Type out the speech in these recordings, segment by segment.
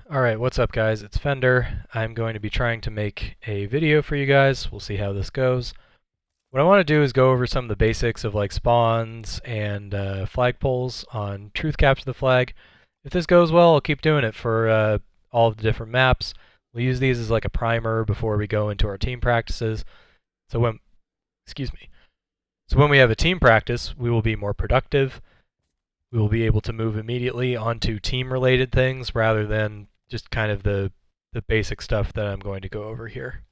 Alright, what's up guys? It's Fender. I'm going to be trying to make a video for you guys. We'll see how this goes. What I want to do is go over some of the basics of like spawns and flagpoles on Truth Capture the Flag. If this goes well, I'll keep doing it for all of the different maps. We'll use these as like a primer before we go into our team practices. So when we have a team practice, we will be more productive. We will be able to move immediately onto team-related things rather than just kind of the basic stuff that I'm going to go over here.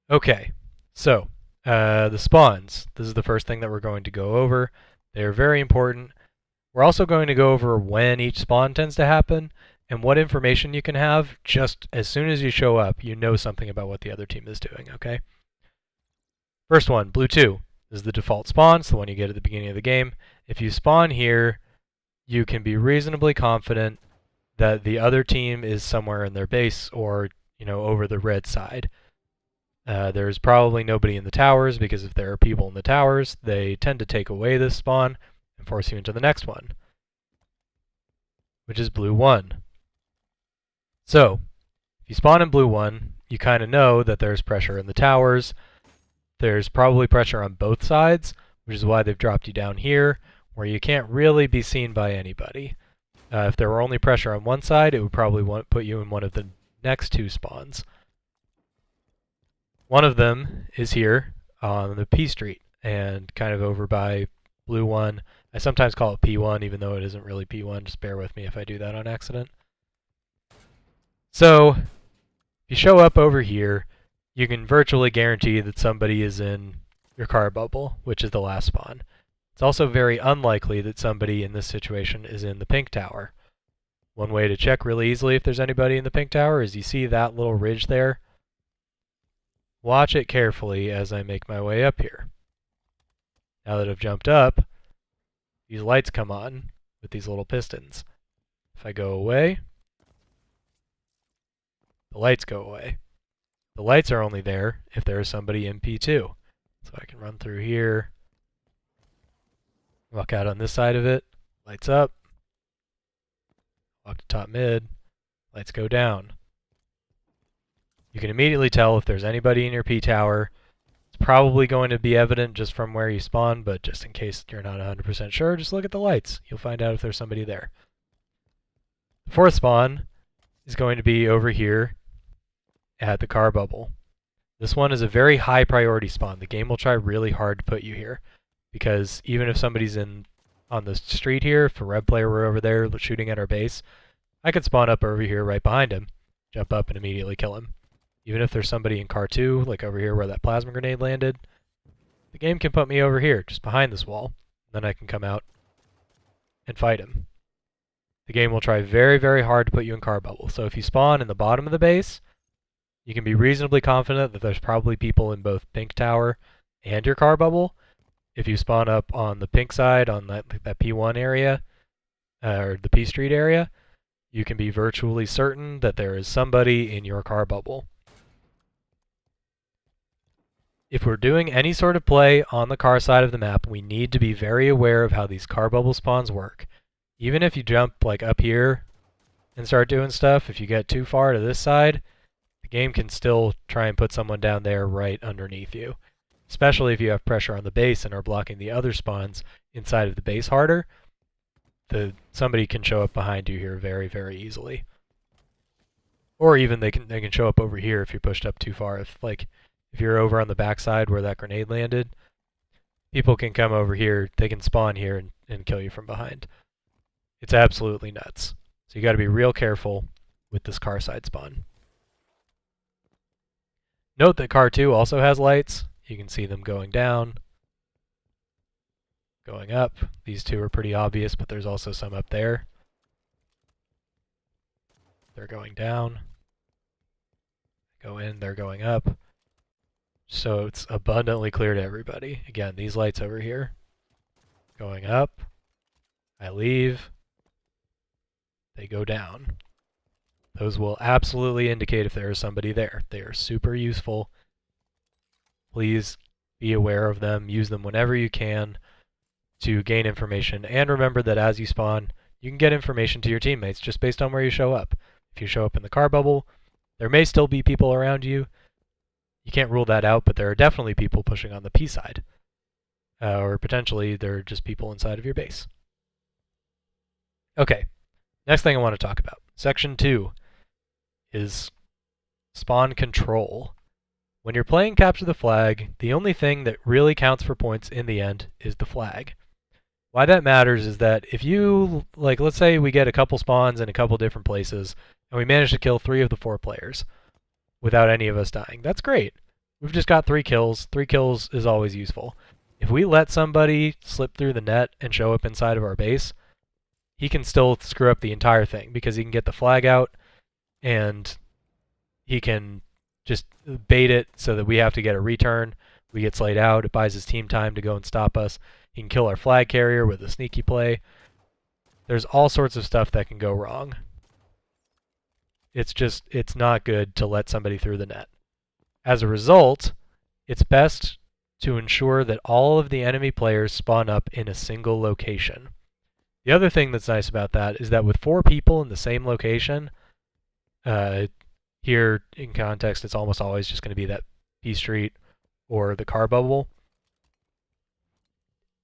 Okay, so the spawns. This is the first thing that we're going to go over. They're very important. We're also going to go over when each spawn tends to happen and what information you can have just as soon as you show up. You know something about what the other team is doing, okay? First one, blue 2. This is the default spawn, it's the one you get at the beginning of the game. If you spawn here, you can be reasonably confident that the other team is somewhere in their base or, over the red side. There's probably nobody in the towers because if there are people in the towers, they tend to take away this spawn and force you into the next one, which is blue 1. So, if you spawn in blue 1, you kind of know that there's pressure in the towers. There's probably pressure on both sides, which is why they've dropped you down here, where you can't really be seen by anybody. If there were only pressure on one side, it would probably put you in one of the next two spawns. One of them is here on the P Street, and kind of over by blue 1. I sometimes call it P1, even though it isn't really P1. Just bear with me if I do that on accident. So, if you show up over here, you can virtually guarantee that somebody is in your car bubble, which is the last spawn. It's also very unlikely that somebody in this situation is in the pink tower. One way to check really easily if there's anybody in the pink tower is you see that little ridge there. Watch it carefully as I make my way up here. Now that I've jumped up, these lights come on with these little pistons. If I go away, the lights go away. The lights are only there if there is somebody in P2. So I can run through here, walk out on this side of it, lights up, walk to top mid, lights go down. You can immediately tell if there's anybody in your P tower. It's probably going to be evident just from where you spawn, but just in case you're not 100% sure, just look at the lights. You'll find out if there's somebody there. The fourth spawn is going to be over here at the car bubble. This one is a very high priority spawn. The game will try really hard to put you here, because even if somebody's on the street here, if a red player were over there shooting at our base, I could spawn up over here right behind him, jump up and immediately kill him. Even if there's somebody in car 2, like over here where that plasma grenade landed, the game can put me over here, just behind this wall. Then I can come out and fight him. The game will try very, very hard to put you in car bubble. So if you spawn in the bottom of the base, you can be reasonably confident that there's probably people in both pink tower and your car bubble. If you spawn up on the pink side, on that P1 area, or the P Street area, you can be virtually certain that there is somebody in your car bubble. If we're doing any sort of play on the car side of the map, we need to be very aware of how these car bubble spawns work. Even if you jump like up here and start doing stuff, if you get too far to this side, the game can still try and put someone down there right underneath you. Especially if you have pressure on the base and are blocking the other spawns inside of the base harder, somebody can show up behind you here very, very easily. Or even they can show up over here if you're pushed up too far. If you're over on the backside where that grenade landed, people can come over here, they can spawn here and kill you from behind. It's absolutely nuts. So you got to be real careful with this car side spawn. Note that car 2 also has lights. You can see them going down, going up. These two are pretty obvious, but there's also some up there. They're going down. Go in, they're going up. So it's abundantly clear to everybody. Again, these lights over here, going up. I leave. They go down. Those will absolutely indicate if there is somebody there. They are super useful. Please be aware of them. Use them whenever you can to gain information. And remember that as you spawn, You can get information to your teammates just based on where you show up. If you show up in the car bubble, there may still be people around you. You can't rule that out, but there are definitely people pushing on the P side. Or potentially there are just people inside of your base. Okay, next thing I want to talk about. Section 2 is spawn control. When you're playing Capture the Flag, the only thing that really counts for points in the end is the flag. Why that matters is that if you, let's say we get a couple spawns in a couple different places, and we manage to kill 3 of the 4 players without any of us dying. That's great. We've just got 3 kills. 3 kills is always useful. If we let somebody slip through the net and show up inside of our base, he can still screw up the entire thing because he can get the flag out and he can just bait it so that we have to get a return. We get slayed out. It buys his team time to go and stop us. He can kill our flag carrier with a sneaky play. There's all sorts of stuff that can go wrong. It's not good to let somebody through the net. As a result, it's best to ensure that all of the enemy players spawn up in a single location. The other thing that's nice about that is that with 4 people in the same location, here in context, it's almost always just going to be that P Street or the car bubble.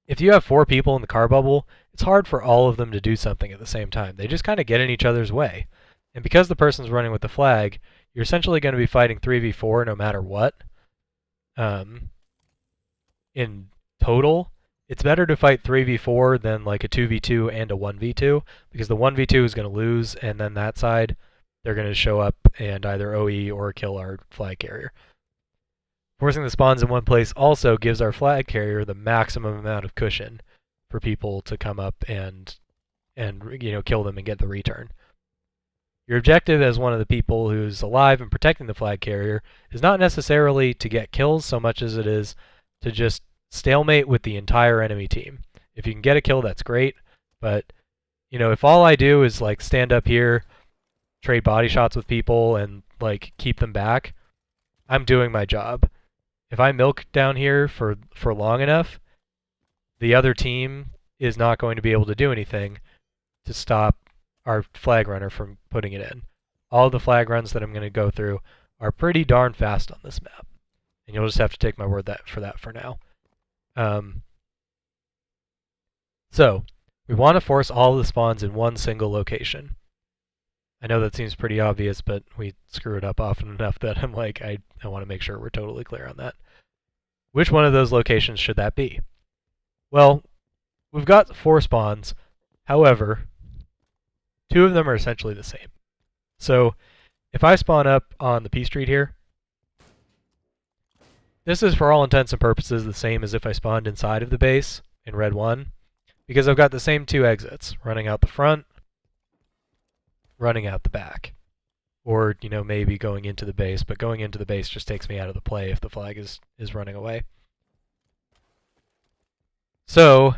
If you have 4 people in the car bubble, it's hard for all of them to do something at the same time. They just kind of get in each other's way. And because the person's running with the flag, you're essentially going to be fighting 3v4 no matter what. In total, it's better to fight 3v4 than like a 2v2 and a 1v2, because the 1v2 is going to lose, and then that side, they're going to show up and either OE or kill our flag carrier. Forcing the spawns in one place also gives our flag carrier the maximum amount of cushion for people to come up and kill them and get the return. Your objective as one of the people who's alive and protecting the flag carrier is not necessarily to get kills so much as it is to just stalemate with the entire enemy team. If you can get a kill, that's great, but if all I do is stand up here, trade body shots with people and keep them back, I'm doing my job. If I milk down here for long enough, the other team is not going to be able to do anything to stop our flag runner from putting it in. All the flag runs that I'm going to go through are pretty darn fast on this map. And you'll just have to take my word for that for now. So, we want to force all of the spawns in one single location. I know that seems pretty obvious, but we screw it up often enough that I'm I want to make sure we're totally clear on that. Which one of those locations should that be? Well, we've got 4 spawns. However, 2 of them are essentially the same. So, if I spawn up on the P Street here, this is for all intents and purposes the same as if I spawned inside of the base in red 1, because I've got the same 2 exits, running out the front, running out the back. Or, maybe going into the base, but going into the base just takes me out of the play if the flag is running away. So,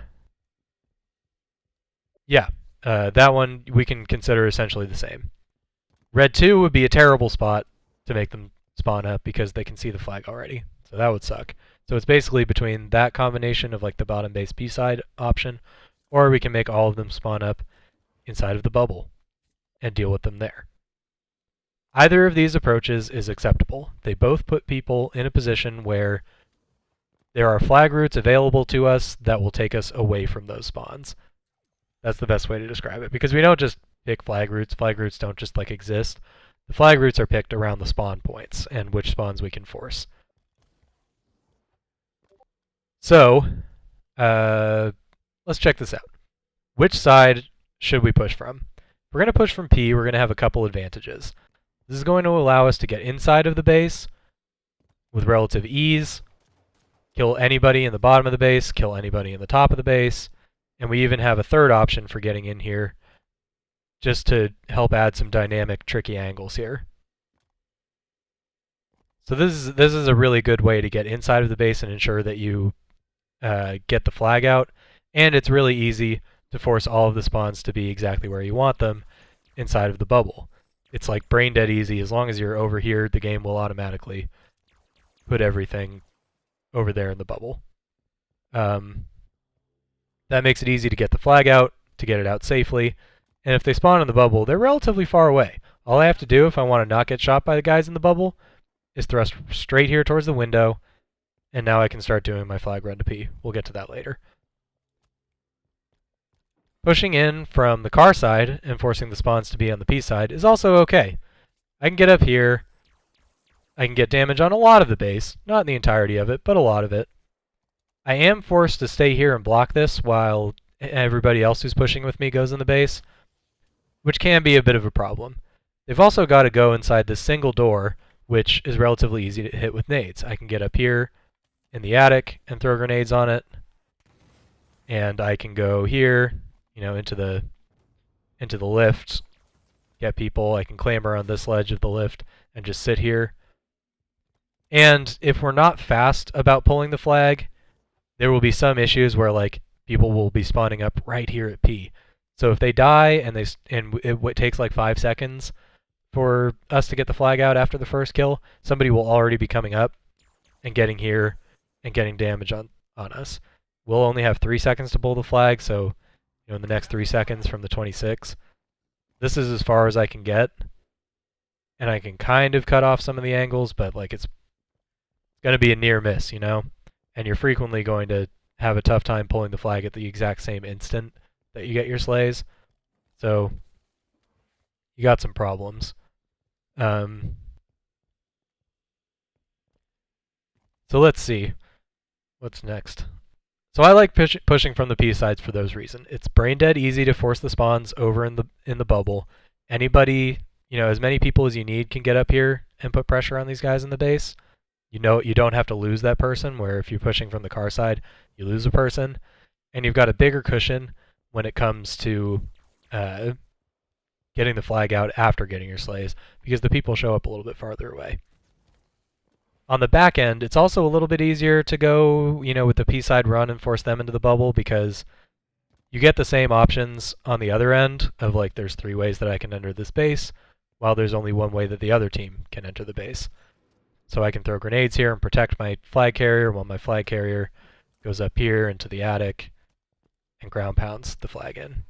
yeah, that one we can consider essentially the same. Red 2 would be a terrible spot to make them spawn up because they can see the flag already. So that would suck. So it's basically between that combination of the bottom base B side option, or we can make all of them spawn up inside of the bubble and deal with them there. Either of these approaches is acceptable. They both put people in a position where there are flag routes available to us that will take us away from those spawns. That's the best way to describe it, because we don't just pick flag routes. Flag routes don't just exist. The flag routes are picked around the spawn points and which spawns we can force. So, let's check this out. Which side should we push from? If we're going to push from P, we're going to have a couple advantages. This is going to allow us to get inside of the base with relative ease, kill anybody in the bottom of the base, kill anybody in the top of the base, and we even have a third option for getting in here just to help add some dynamic, tricky angles here. So this is a really good way to get inside of the base and ensure that you get the flag out, and it's really easy to force all of the spawns to be exactly where you want them inside of the bubble. It's brain dead easy. As long as you're over here, the game will automatically put everything over there in the bubble. That makes it easy to get the flag out, to get it out safely. And if they spawn in the bubble, they're relatively far away. All I have to do if I want to not get shot by the guys in the bubble is thrust straight here towards the window, and now I can start doing my flag run to P. We'll get to that later. Pushing in from the car side and forcing the spawns to be on the P side is also okay. I can get up here. I can get damage on a lot of the base. Not the entirety of it, but a lot of it. I am forced to stay here and block this while everybody else who's pushing with me goes in the base, which can be a bit of a problem. They've also got to go inside this single door, which is relatively easy to hit with nades. I can get up here in the attic and throw grenades on it, and I can go here, into the lift, get people. I can clamber on this ledge of the lift and just sit here. And if we're not fast about pulling the flag, there will be some issues where people will be spawning up right here at P. So if they die and it takes like 5 seconds for us to get the flag out after the first kill, somebody will already be coming up and getting here and getting damage on us. We'll only have 3 seconds to pull the flag, so in the next 3 seconds from the 26, this is as far as I can get. And I can kind of cut off some of the angles, but it's going to be a near miss, and you're frequently going to have a tough time pulling the flag at the exact same instant that you get your slays. So you got some problems. So let's see. What's next? So I like pushing from the P sides for those reasons. It's brain dead easy to force the spawns over in the bubble. Anybody, as many people as you need can get up here and put pressure on these guys in the base. You don't have to lose that person, where if you're pushing from the car side, you lose a person. And you've got a bigger cushion when it comes to getting the flag out after getting your slays, because the people show up a little bit farther away. On the back end, it's also a little bit easier to go, with the P side run and force them into the bubble, because you get the same options on the other end of there's 3 ways that I can enter this base, while there's only 1 way that the other team can enter the base. So I can throw grenades here and protect my flag carrier while my flag carrier goes up here into the attic and ground pounds the flag in.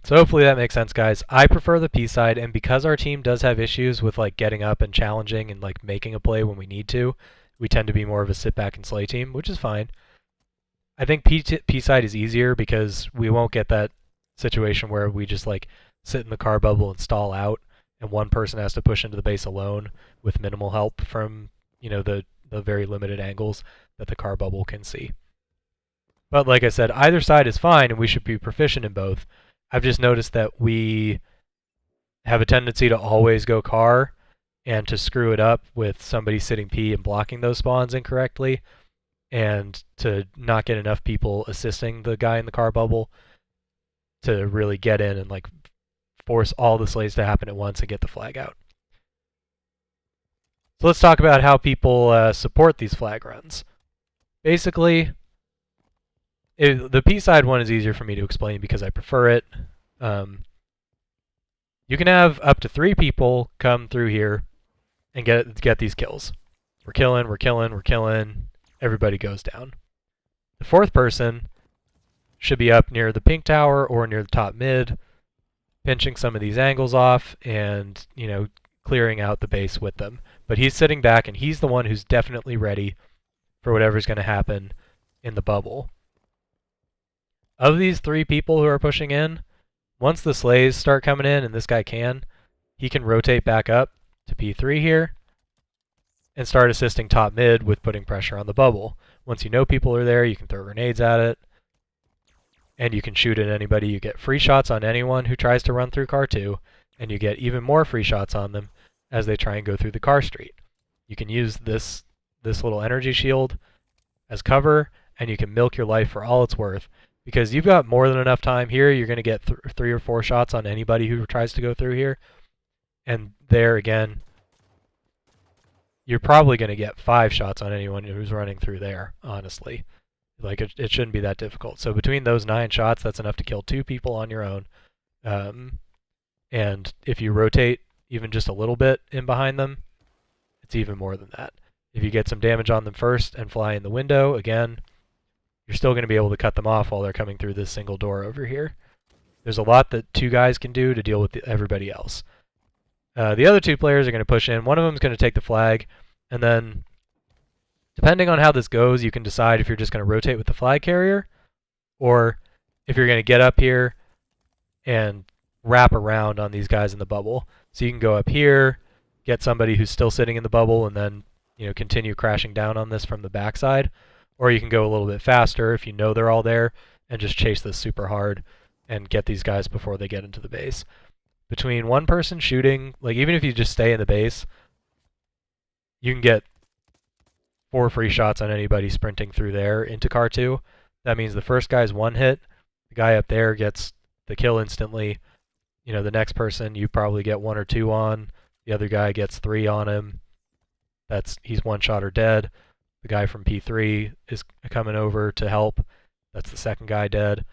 So hopefully that makes sense, guys. I prefer the P side, and because our team does have issues with getting up and challenging and making a play when we need to, we tend to be more of a sit back and slay team, which is fine. I think P side is easier because we won't get that situation where we just sit in the car bubble and stall out, and one person has to push into the base alone with minimal help from the very limited angles that the car bubble can see. But like I said, either side is fine, and we should be proficient in both. I've just noticed that we have a tendency to always go car and to screw it up with somebody sitting P and blocking those spawns incorrectly, and to not get enough people assisting the guy in the car bubble to really get in and force all the slays to happen at once and get the flag out. So let's talk about how people support these flag runs. Basically, the P side one is easier for me to explain because I prefer it. You can have up to 3 people come through here and get these kills. We're killing. Everybody goes down. The 4th person should be up near the pink tower or near the top mid, pinching some of these angles off and, clearing out the base with them. But he's sitting back, and he's the one who's definitely ready for whatever's going to happen in the bubble. Of these 3 people who are pushing in, once the slays start coming in, and this guy he can rotate back up to P3 here and start assisting top mid with putting pressure on the bubble. Once you know people are there, you can throw grenades at it, and you can shoot at anybody. You get free shots on anyone who tries to run through car 2, and you get even more free shots on them as they try and go through the car street. You can use this little energy shield as cover, and you can milk your life for all it's worth, because you've got more than enough time here. You're going to get 3 or 4 shots on anybody who tries to go through here, and there again, you're probably going to get 5 shots on anyone who's running through there, honestly. It shouldn't be that difficult. So between those 9 shots, that's enough to kill 2 people on your own. And if you rotate even just a little bit in behind them, it's even more than that. If you get some damage on them first and fly in the window, again, you're still going to be able to cut them off while they're coming through this single door over here. There's a lot that 2 guys can do to deal with everybody else. The other 2 players are going to push in. One of them is going to take the flag, and then depending on how this goes, you can decide if you're just going to rotate with the flag carrier, or if you're going to get up here and wrap around on these guys in the bubble. So you can go up here, get somebody who's still sitting in the bubble, and then continue crashing down on this from the backside. Or you can go a little bit faster if you know they're all there and just chase this super hard and get these guys before they get into the base. Between one person shooting, like even if you just stay in the base, you can get 4 free shots on anybody sprinting through there into car 2. That means the first guy's 1 hit, the guy up there gets the kill instantly. The next person you probably get 1 or 2 on, the other guy gets 3 on him. He's 1 shot or dead. The guy from P3 is coming over to help. That's the second guy dead.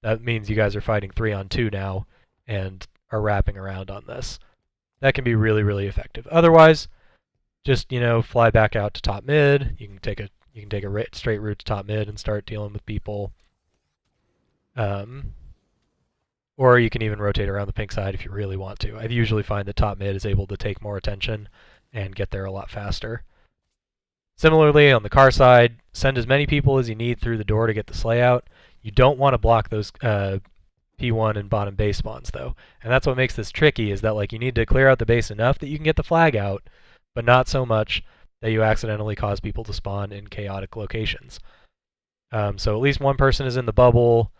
That means you guys are fighting 3 on 2 now and are wrapping around on this. That can be really, really effective. Otherwise, just fly back out to top mid. You can take a straight route to top mid and start dealing with people. Or you can even rotate around the pink side if you really want to. I usually find that top mid is able to take more attention and get there a lot faster. Similarly, on the car side, send as many people as you need through the door to get the sleigh out. You don't want to block those P1 and bottom base spawns, though. And that's what makes this tricky, is that you need to clear out the base enough that you can get the flag out, but not so much that you accidentally cause people to spawn in chaotic locations. So at least one person is in the bubble.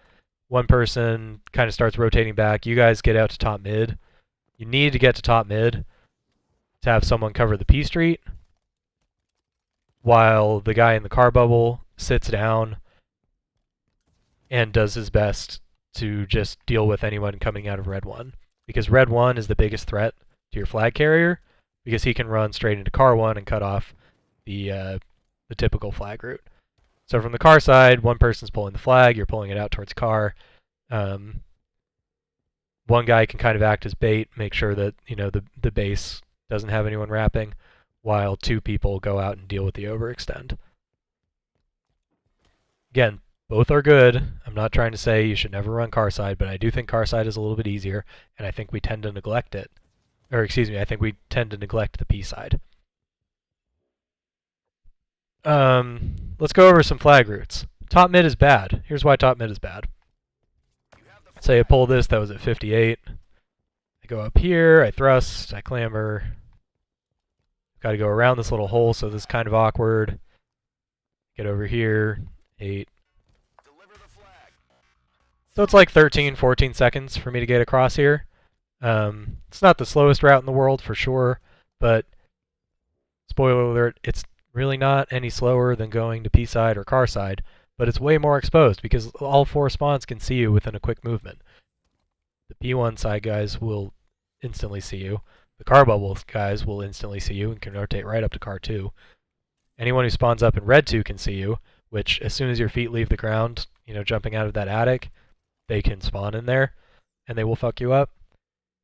One person kind of starts rotating back. You guys get out to top mid. You need to get to top mid to have someone cover the P street, while the guy in the car bubble sits down and does his best to just deal with anyone coming out of red 1. Because red 1 is the biggest threat to your flag carrier, because he can run straight into car 1 and cut off the typical flag route. So from the car side, one person's pulling the flag, you're pulling it out towards car. One guy can kind of act as bait, make sure that the base doesn't have anyone wrapping, while 2 people go out and deal with the overextend. Again, both are good. I'm not trying to say you should never run car side, but I do think car side is a little bit easier, and I think we tend to neglect it. Or excuse me, I think we tend to neglect the P side. Let's go over some flag routes. Top mid is bad. Here's why top mid is bad. Say I pull this, that was at 58. I go up here, I thrust, I clamber. Got to go around this little hole, so this is kind of awkward. Get over here, 8. So it's like 13, 14 seconds for me to get across here. It's not the slowest route in the world for sure, but spoiler alert, it's really not any slower than going to P side or car side, but it's way more exposed because all 4 spawns can see you within a quick movement. The P1 side guys will instantly see you. The car bubble guys will instantly see you and can rotate right up to car 2. Anyone who spawns up in red 2 can see you, which as soon as your feet leave the ground, jumping out of that attic, they can spawn in there and they will fuck you up.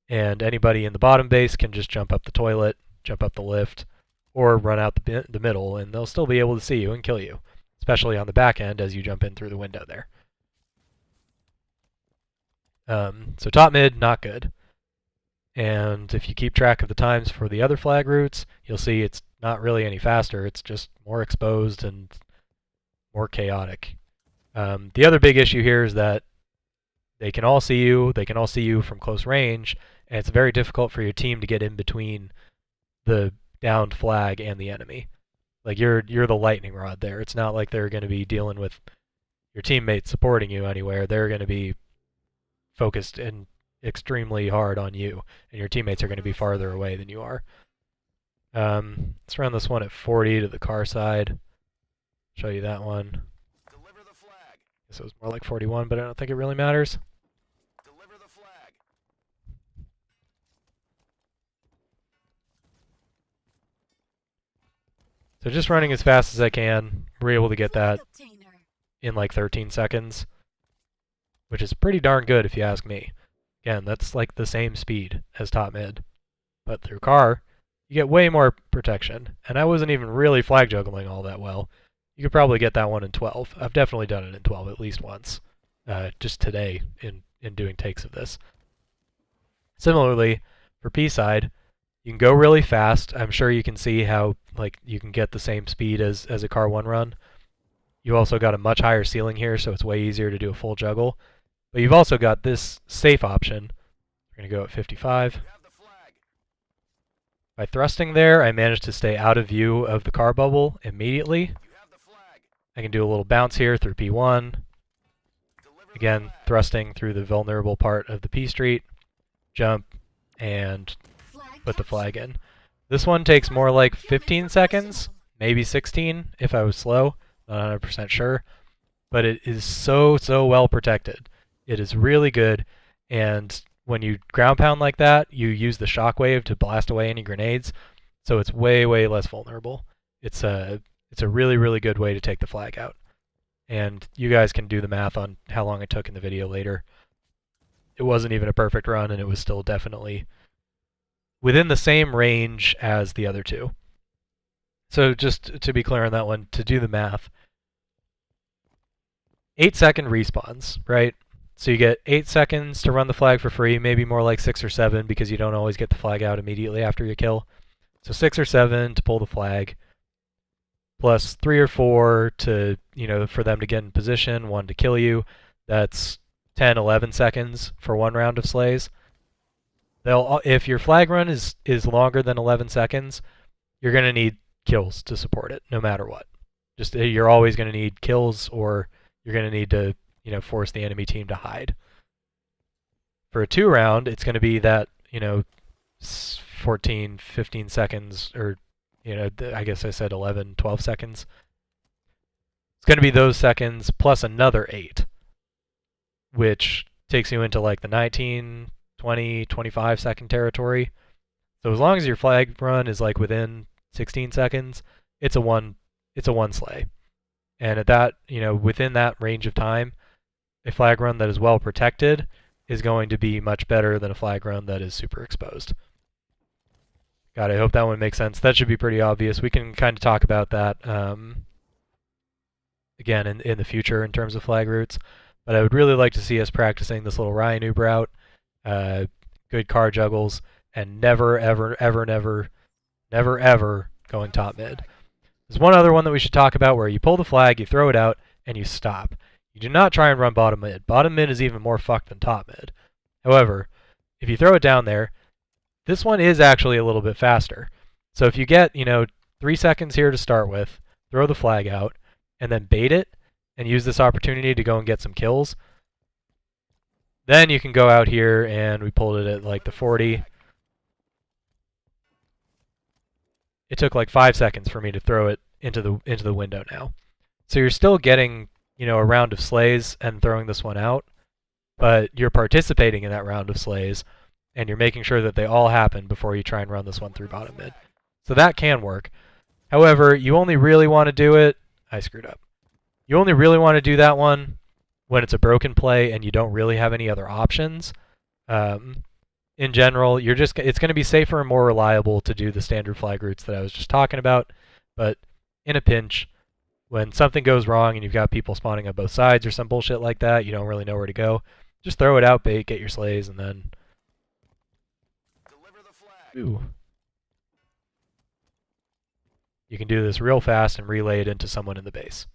And anybody in the bottom base can just jump up the toilet, jump up the lift, or run out the middle, and they'll still be able to see you and kill you, especially on the back end as you jump in through the window there. So top mid, not good. And if you keep track of the times for the other flag routes, you'll see it's not really any faster. It's just more exposed and more chaotic. The other big issue here is that they can all see you. They can all see you from close range, and it's very difficult for your team to get in between the downed flag and the enemy. Like you're the lightning rod there. It's not like they're going to be dealing with your teammates supporting you anywhere. They're going to be focused and extremely hard on you, and your teammates are going to be farther away than you are. Let's run this one at 40 to the car side. Show you that one. Deliver the flag. Guess it was more like 41, but I don't think it really matters. Deliver the flag. So just running as fast as I can, we're able to get that in like 13 seconds, which is pretty darn good if you ask me. Again, that's like the same speed as top mid. But through car, you get way more protection. And I wasn't even really flag juggling all that well. You could probably get that one in 12. I've definitely done it in 12 at least once, just today in doing takes of this. Similarly, for P side, you can go really fast. I'm sure you can see how like you can get the same speed as a car 1 run. You also got a much higher ceiling here, so it's way easier to do a full juggle. But you've also got this safe option. We're going to go at 55. You have the flag. By thrusting there, I managed to stay out of view of the car bubble immediately. You have the flag. I can do a little bounce here through P1. Deliver the Again, flag. thrusting through the vulnerable part of the P street. Jump and put the flag in. This one takes more like 15 seconds, maybe 16 if I was slow, not 100% sure. But it is so well protected. It is really good, and when you ground pound like that, you use the shockwave to blast away any grenades, so it's way less vulnerable. It's a really good way to take the flag out. And you guys can do the math on how long it took in the video later. It wasn't even a perfect run, and it was still definitely within the same range as the other two. So just to be clear on that one, to do the math, 8-second respawns, right? So you get 8 seconds to run the flag for free, maybe more like 6 or 7 because you don't always get the flag out immediately after you kill. So 6 or 7 to pull the flag, plus 3 or 4 to, for them to get in position, 1 to kill you. That's 10, 11 seconds for 1 round of slays. If your flag run is longer than 11 seconds, you're going to need kills to support it, no matter what. You're always going to need kills, or you're going to need to force the enemy team to hide. For a 2 round, it's going to be that 14, 15 seconds, or I guess I said 11, 12 seconds. It's going to be those seconds plus another 8, which takes you into like the 19, 20, 25 second territory. So as long as your flag run is like within 16 seconds, it's a one slay. And at that, within that range of time, a flag run that is well protected is going to be much better than a flag run that is super exposed. God, I hope that one makes sense. That should be pretty obvious. We can kind of talk about that again in the future in terms of flag routes. But I would really like to see us practicing this little Ryan Noob route, good car juggles, and never going top mid. There's one other one that we should talk about where you pull the flag, you throw it out, and you stop. You do not try and run bottom mid. Bottom mid is even more fucked than top mid. However, if you throw it down there, this one is actually a little bit faster. So if you get, 3 seconds here to start with, throw the flag out, and then bait it, and use this opportunity to go and get some kills, then you can go out here, and we pulled it at like the 40. It took like 5 seconds for me to throw it into the window now. So you're still getting, a round of slays and throwing this one out, but you're participating in that round of slays, and you're making sure that they all happen before you try and run this one through bottom mid. So that can work. However, you only really want to do it... I screwed up. You only really want to do that one when it's a broken play and you don't really have any other options. In general, it's going to be safer and more reliable to do the standard flag routes that I was just talking about. But in a pinch, when something goes wrong and you've got people spawning on both sides or some bullshit like that, you don't really know where to go, just throw it out, bait, get your slays, and then... Deliver the flag. Ooh. You can do this real fast and relay it into someone in the base.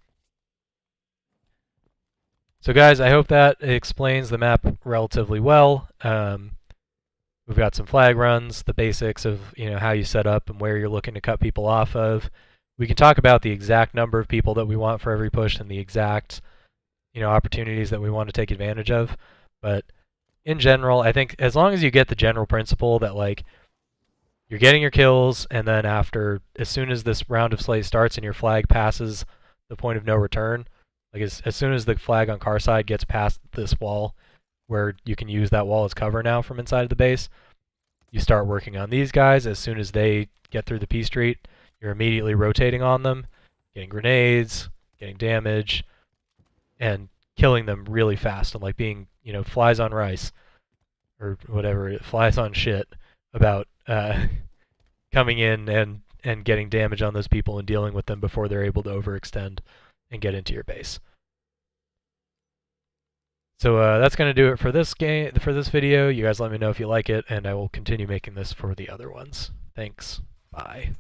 So guys, I hope that explains the map relatively well. We've got some flag runs, the basics of how you set up and where you're looking to cut people off of. We can talk about the exact number of people that we want for every push and the exact opportunities that we want to take advantage of. But in general, I think as long as you get the general principle that like you're getting your kills, and then as soon as this round of slay starts and your flag passes the point of no return, like as soon as the flag on car side gets past this wall, where you can use that wall as cover now from inside of the base, you start working on these guys. As soon as they get through the P street, you're immediately rotating on them, getting grenades, getting damage, and killing them really fast, and like being, flies on rice, or whatever, flies on shit about coming in and and getting damage on those people and dealing with them before they're able to overextend and get into your base. So that's going to do it for this video. You guys let me know if you like it, and I will continue making this for the other ones. Thanks. Bye.